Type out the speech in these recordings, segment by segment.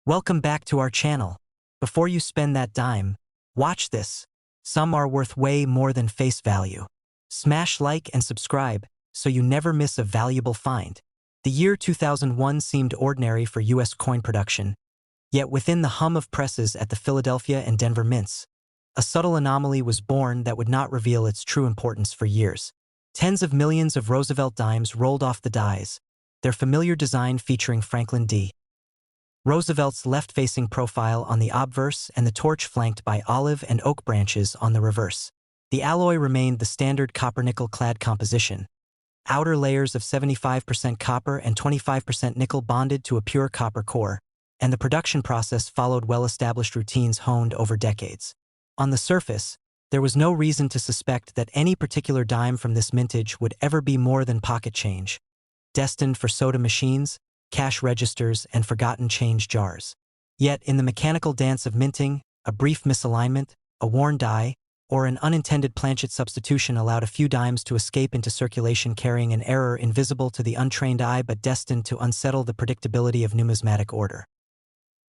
Welcome back to our channel. Before you spend that dime, watch this. Some are worth way more than face value. Smash like and subscribe so you never miss a valuable find. The year 2001 seemed ordinary for U.S. coin production, yet within the hum of presses at the Philadelphia and Denver mints, a subtle anomaly was born that would not reveal its true importance for years. Tens of millions of Roosevelt dimes rolled off the dies, their familiar design featuring Franklin D. Roosevelt's left-facing profile on the obverse and the torch flanked by olive and oak branches on the reverse. The alloy remained the standard copper-nickel clad composition. Outer layers of 75% copper and 25% nickel bonded to a pure copper core, and the production process followed well-established routines honed over decades. On the surface, there was no reason to suspect that any particular dime from this mintage would ever be more than pocket change, destined for soda machines, cash registers, and forgotten change jars. Yet, in the mechanical dance of minting, a brief misalignment, a worn die, or an unintended planchet substitution allowed a few dimes to escape into circulation carrying an error invisible to the untrained eye but destined to unsettle the predictability of numismatic order.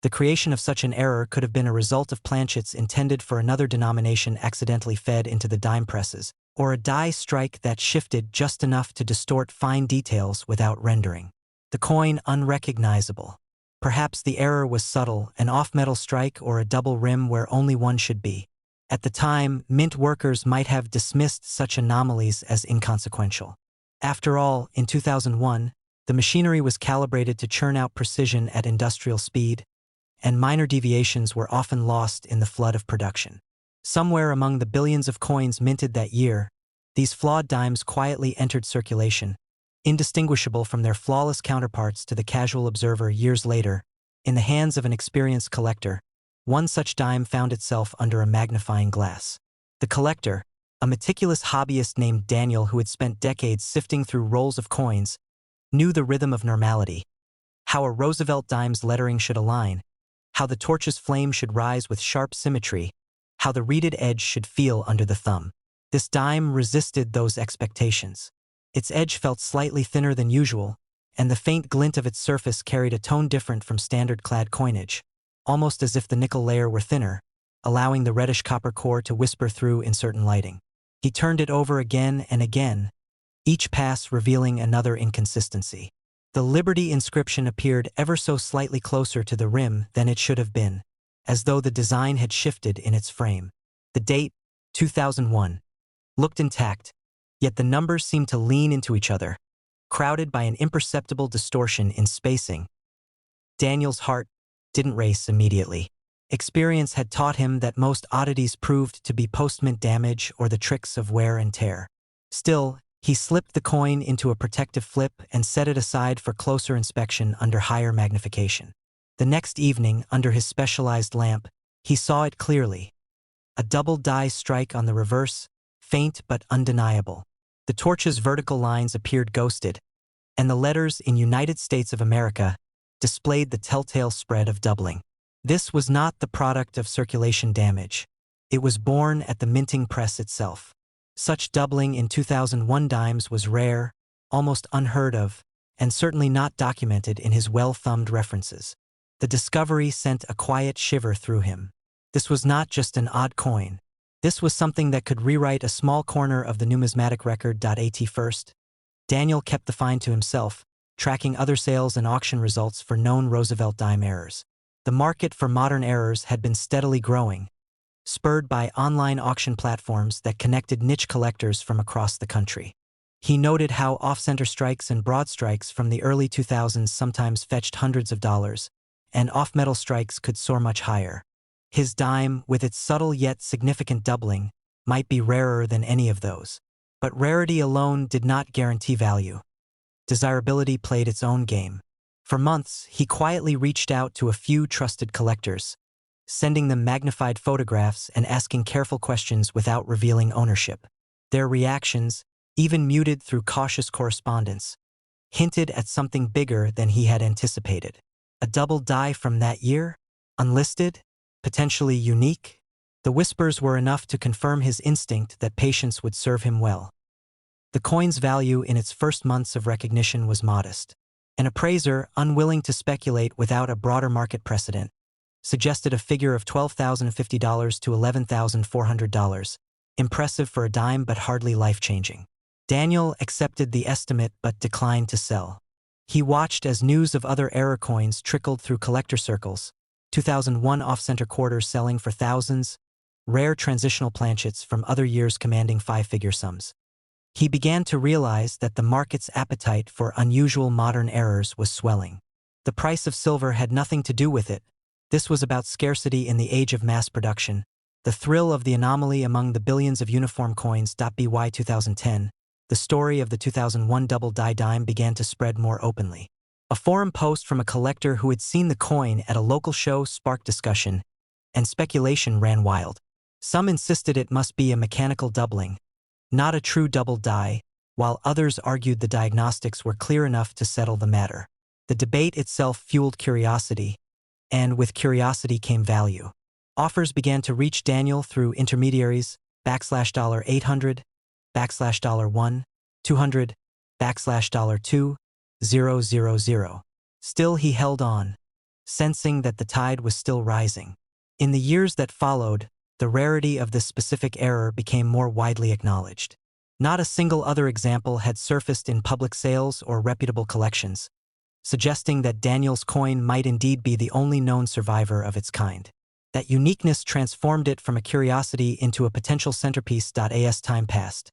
The creation of such an error could have been a result of planchets intended for another denomination accidentally fed into the dime presses, or a die strike that shifted just enough to distort fine details without rendering the coin unrecognizable. Perhaps the error was subtle, an off-metal strike or a double rim where only one should be. At the time, mint workers might have dismissed such anomalies as inconsequential. After all, in 2001, the machinery was calibrated to churn out precision at industrial speed, and minor deviations were often lost in the flood of production. Somewhere among the billions of coins minted that year, these flawed dimes quietly entered circulation, indistinguishable from their flawless counterparts to the casual observer years later. In the hands of an experienced collector, one such dime found itself under a magnifying glass. The collector, a meticulous hobbyist named Daniel who had spent decades sifting through rolls of coins, knew the rhythm of normality, how a Roosevelt dime's lettering should align, how the torch's flame should rise with sharp symmetry, how the reeded edge should feel under the thumb. This dime resisted those expectations. Its edge felt slightly thinner than usual, and the faint glint of its surface carried a tone different from standard-clad coinage, almost as if the nickel layer were thinner, allowing the reddish copper core to whisper through in certain lighting. He turned it over again and again, each pass revealing another inconsistency. The Liberty inscription appeared ever so slightly closer to the rim than it should have been, as though the design had shifted in its frame. The date, 2001, looked intact, yet the numbers seemed to lean into each other, crowded by an imperceptible distortion in spacing. Daniel's heart didn't race immediately. Experience had taught him that most oddities proved to be post-mint damage or the tricks of wear and tear. Still, he slipped the coin into a protective flip and set it aside for closer inspection under higher magnification. The next evening, under his specialized lamp, he saw it clearly. A double die strike on the reverse, faint but undeniable. The torch's vertical lines appeared ghosted, and the letters in United States of America displayed the telltale spread of doubling. This was not the product of circulation damage. It was born at the minting press itself. Such doubling in 2001 dimes was rare, almost unheard of, and certainly not documented in his well-thumbed references. The discovery sent a quiet shiver through him. This was not just an odd coin. This was something that could rewrite a small corner of the numismatic record. At first, Daniel kept the find to himself, tracking other sales and auction results for known Roosevelt dime errors. The market for modern errors had been steadily growing, spurred by online auction platforms that connected niche collectors from across the country. He noted how off-center strikes and broad strikes from the early 2000s sometimes fetched hundreds of dollars, and off-metal strikes could soar much higher. His dime, with its subtle yet significant doubling, might be rarer than any of those. But rarity alone did not guarantee value. Desirability played its own game. For months, he quietly reached out to a few trusted collectors, sending them magnified photographs and asking careful questions without revealing ownership. Their reactions, even muted through cautious correspondence, hinted at something bigger than he had anticipated. A double die from that year? Unlisted? Potentially unique? The whispers were enough to confirm his instinct that patience would serve him well. The coin's value in its first months of recognition was modest. An appraiser, unwilling to speculate without a broader market precedent, suggested a figure of $12,050 to $11,400, impressive for a dime but hardly life-changing. Daniel accepted the estimate but declined to sell. He watched as news of other error coins trickled through collector circles, 2001 off-center quarters selling for thousands, rare transitional planchets from other years commanding five-figure sums. He began to realize that the market's appetite for unusual modern errors was swelling. The price of silver had nothing to do with it. This was about scarcity in the age of mass production, the thrill of the anomaly among the billions of uniform coins. By 2010, the story of the 2001 double die dime began to spread more openly. A forum post from a collector who had seen the coin at a local show sparked discussion, and speculation ran wild. Some insisted it must be a mechanical doubling, not a true double die, while others argued the diagnostics were clear enough to settle the matter. The debate itself fueled curiosity, and with curiosity came value. Offers began to reach Daniel through intermediaries, $800, $1, 200, $2, 000. Still he held on, sensing that the tide was still rising. In the years that followed, the rarity of this specific error became more widely acknowledged. Not a single other example had surfaced in public sales or reputable collections, suggesting that Daniel's coin might indeed be the only known survivor of its kind. That uniqueness transformed it from a curiosity into a potential centerpiece. As time passed,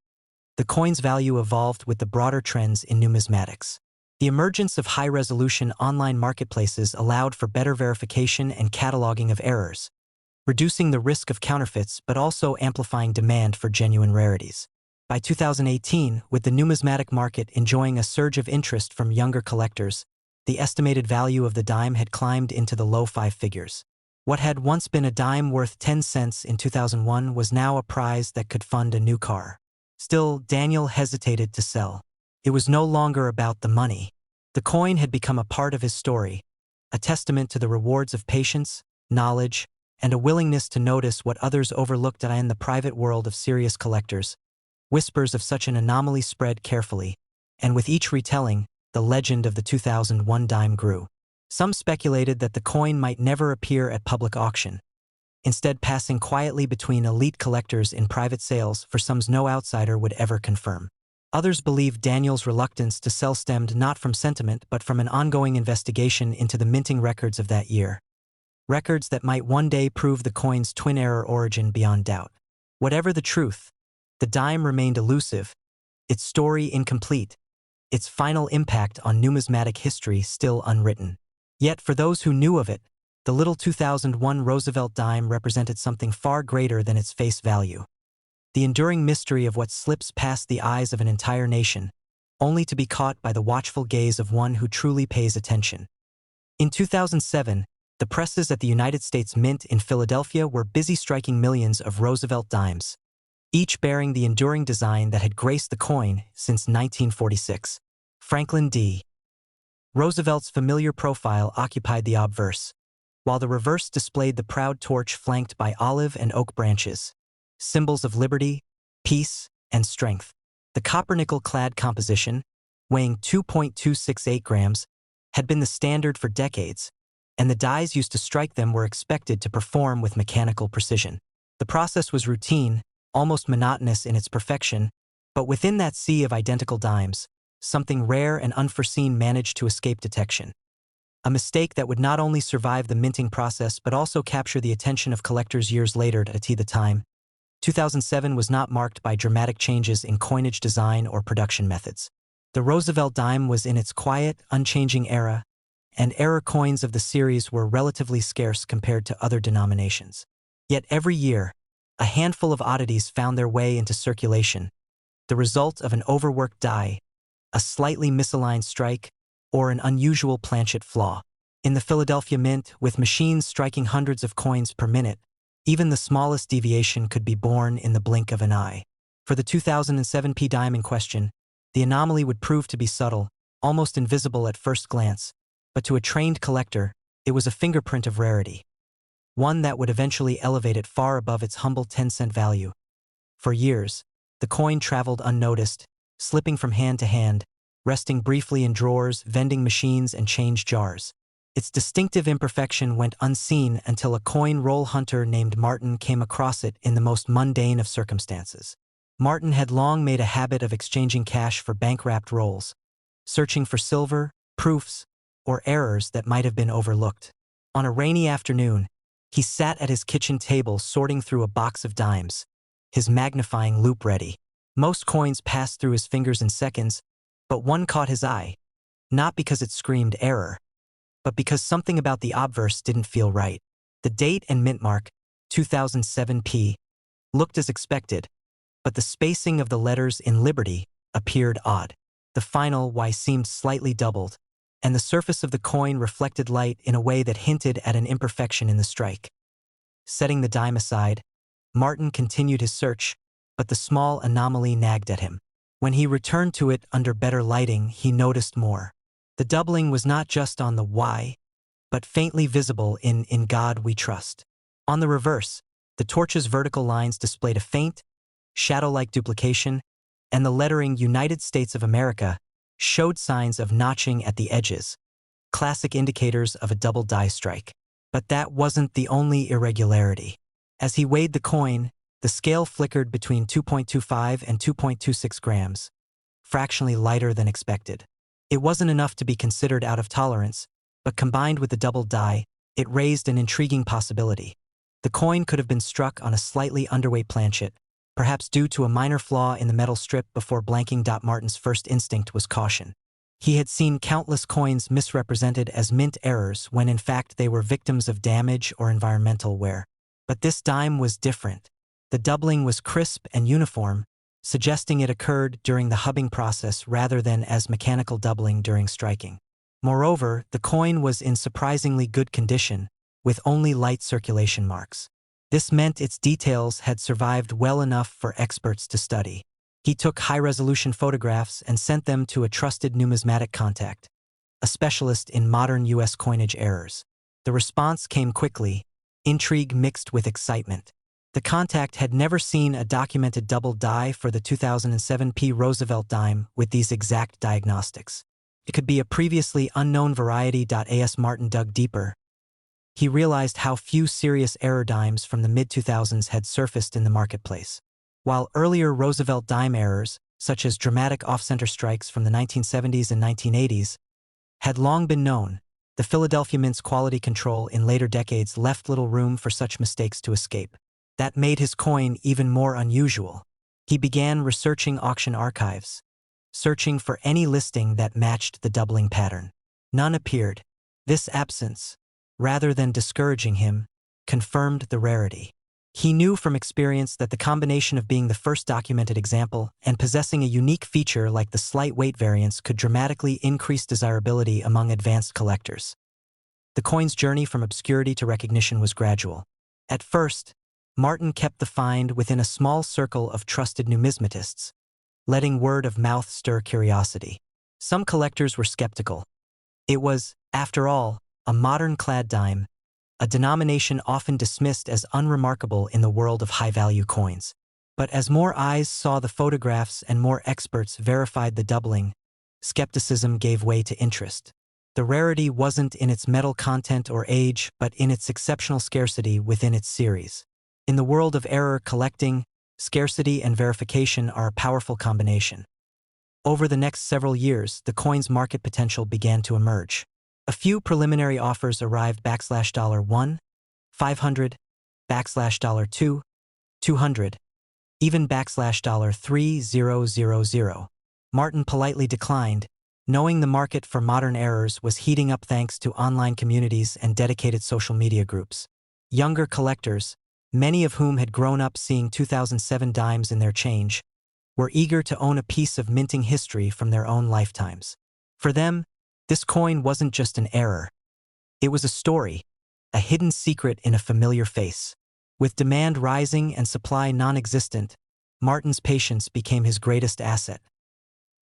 the coin's value evolved with the broader trends in numismatics. The emergence of high-resolution online marketplaces allowed for better verification and cataloging of errors, reducing the risk of counterfeits but also amplifying demand for genuine rarities. By 2018, with the numismatic market enjoying a surge of interest from younger collectors, the estimated value of the dime had climbed into the low five figures. What had once been a dime worth 10 cents in 2001 was now a prize that could fund a new car. Still, Daniel hesitated to sell. It was no longer about the money. The coin had become a part of his story, a testament to the rewards of patience, knowledge, and a willingness to notice what others overlooked. In the private world of serious collectors, whispers of such an anomaly spread carefully, and with each retelling, the legend of the 2001 dime grew. Some speculated that the coin might never appear at public auction, instead passing quietly between elite collectors in private sales for sums no outsider would ever confirm. Others believed Daniel's reluctance to sell stemmed not from sentiment but from an ongoing investigation into the minting records of that year. Records that might one day prove the coin's twin error origin beyond doubt. Whatever the truth, the dime remained elusive, its story incomplete, its final impact on numismatic history still unwritten. Yet for those who knew of it, the little 2001 Roosevelt dime represented something far greater than its face value. The enduring mystery of what slips past the eyes of an entire nation, only to be caught by the watchful gaze of one who truly pays attention. In 2007, the presses at the United States Mint in Philadelphia were busy striking millions of Roosevelt dimes, each bearing the enduring design that had graced the coin since 1946. Franklin D. Roosevelt's familiar profile occupied the obverse, while the reverse displayed the proud torch flanked by olive and oak branches, symbols of liberty, peace, and strength. The copper-nickel-clad composition, weighing 2.268 grams, had been the standard for decades, and the dies used to strike them were expected to perform with mechanical precision. The process was routine, almost monotonous in its perfection, but within that sea of identical dimes, something rare and unforeseen managed to escape detection. A mistake that would not only survive the minting process but also capture the attention of collectors years later. At the time, 2007 was not marked by dramatic changes in coinage design or production methods. The Roosevelt dime was in its quiet, unchanging era, and error coins of the series were relatively scarce compared to other denominations. Yet every year, a handful of oddities found their way into circulation, the result of an overworked die, a slightly misaligned strike, or an unusual planchet flaw. In the Philadelphia Mint, with machines striking hundreds of coins per minute, even the smallest deviation could be born in the blink of an eye. For the 2007 P dime in question, the anomaly would prove to be subtle, almost invisible at first glance, but to a trained collector, it was a fingerprint of rarity, one that would eventually elevate it far above its humble 10-cent value. For years, the coin traveled unnoticed, slipping from hand to hand, resting briefly in drawers, vending machines, and change jars. Its distinctive imperfection went unseen until a coin roll hunter named Martin came across it in the most mundane of circumstances. Martin had long made a habit of exchanging cash for bank-wrapped rolls, searching for silver, proofs, or errors that might have been overlooked. On a rainy afternoon, he sat at his kitchen table sorting through a box of dimes, his magnifying loupe ready. Most coins passed through his fingers in seconds, but one caught his eye, not because it screamed error, but because something about the obverse didn't feel right. The date and mint mark, 2007p, looked as expected, but the spacing of the letters in Liberty appeared odd. The final Y seemed slightly doubled, and the surface of the coin reflected light in a way that hinted at an imperfection in the strike. Setting the dime aside, Martin continued his search, but the small anomaly nagged at him. When he returned to it under better lighting, he noticed more. The doubling was not just on the Y, but faintly visible in God We Trust. On the reverse, the torch's vertical lines displayed a faint, shadow-like duplication, and the lettering United States of America showed signs of notching at the edges, classic indicators of a double die strike. But that wasn't the only irregularity. As he weighed the coin, the scale flickered between 2.25 and 2.26 grams, fractionally lighter than expected. It wasn't enough to be considered out of tolerance, but combined with the double die, it raised an intriguing possibility. The coin could have been struck on a slightly underweight planchet, perhaps due to a minor flaw in the metal strip before blanking. Martin's first instinct was caution. He had seen countless coins misrepresented as mint errors when in fact they were victims of damage or environmental wear. But this dime was different. The doubling was crisp and uniform, suggesting it occurred during the hubbing process rather than as mechanical doubling during striking. Moreover, the coin was in surprisingly good condition, with only light circulation marks. This meant its details had survived well enough for experts to study. He took high-resolution photographs and sent them to a trusted numismatic contact, a specialist in modern U.S. coinage errors. The response came quickly, intrigue mixed with excitement. The contact had never seen a documented double die for the 2007p Roosevelt dime with these exact diagnostics. It could be a previously unknown variety. As Martin dug deeper, he realized how few serious error dimes from the mid-2000s had surfaced in the marketplace. While earlier Roosevelt dime errors, such as dramatic off-center strikes from the 1970s and 1980s, had long been known, the Philadelphia Mint's quality control in later decades left little room for such mistakes to escape. That made his coin even more unusual. He began researching auction archives, searching for any listing that matched the doubling pattern. None appeared. This absence, rather than discouraging him, confirmed the rarity. He knew from experience that the combination of being the first documented example and possessing a unique feature like the slight weight variance could dramatically increase desirability among advanced collectors. The coin's journey from obscurity to recognition was gradual. At first, Martin kept the find within a small circle of trusted numismatists, letting word of mouth stir curiosity. Some collectors were skeptical. It was, after all, a modern clad dime, a denomination often dismissed as unremarkable in the world of high-value coins. But as more eyes saw the photographs and more experts verified the doubling, skepticism gave way to interest. The rarity wasn't in its metal content or age, but in its exceptional scarcity within its series. In the world of error collecting, scarcity and verification are a powerful combination. Over the next several years, the coin's market potential began to emerge. A few preliminary offers arrived $1, 500, $2, 200, even $3000. Martin politely declined, knowing the market for modern errors was heating up thanks to online communities and dedicated social media groups. Younger collectors, many of whom had grown up seeing 2007 dimes in their change, were eager to own a piece of minting history from their own lifetimes. For them, this coin wasn't just an error. It was a story, a hidden secret in a familiar face. With demand rising and supply non-existent, Martin's patience became his greatest asset.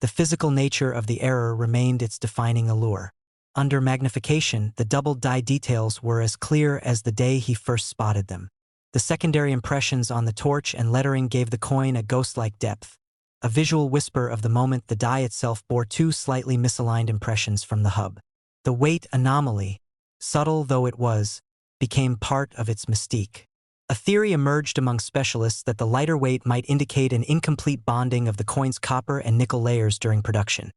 The physical nature of the error remained its defining allure. Under magnification, the double die details were as clear as the day he first spotted them. The secondary impressions on the torch and lettering gave the coin a ghost-like depth, a visual whisper of the moment. The die itself bore two slightly misaligned impressions from the hub. The weight anomaly, subtle though it was, became part of its mystique. A theory emerged among specialists that the lighter weight might indicate an incomplete bonding of the coin's copper and nickel layers during production.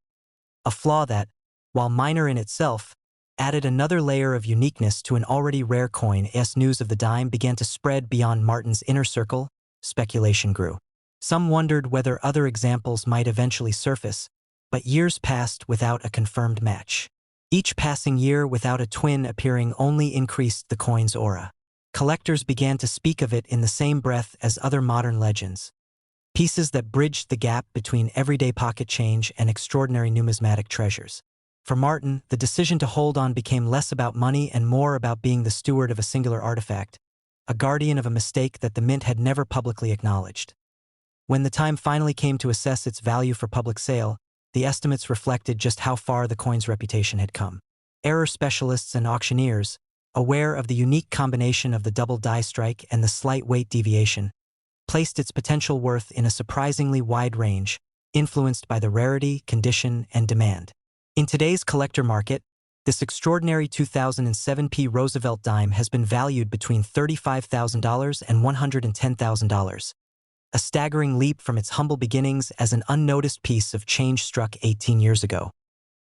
A flaw that, while minor in itself, added another layer of uniqueness to an already rare coin. As news of the dime began to spread beyond Martin's inner circle, speculation grew. Some wondered whether other examples might eventually surface, but years passed without a confirmed match. Each passing year without a twin appearing only increased the coin's aura. Collectors began to speak of it in the same breath as other modern legends, pieces that bridged the gap between everyday pocket change and extraordinary numismatic treasures. For Martin, the decision to hold on became less about money and more about being the steward of a singular artifact, a guardian of a mistake that the mint had never publicly acknowledged. When the time finally came to assess its value for public sale, the estimates reflected just how far the coin's reputation had come. Error specialists and auctioneers, aware of the unique combination of the double die strike and the slight weight deviation, placed its potential worth in a surprisingly wide range, influenced by the rarity, condition, and demand. In today's collector market, this extraordinary 2007 Roosevelt dime has been valued between $35,000 and $110,000, a staggering leap from its humble beginnings as an unnoticed piece of change struck 18 years ago.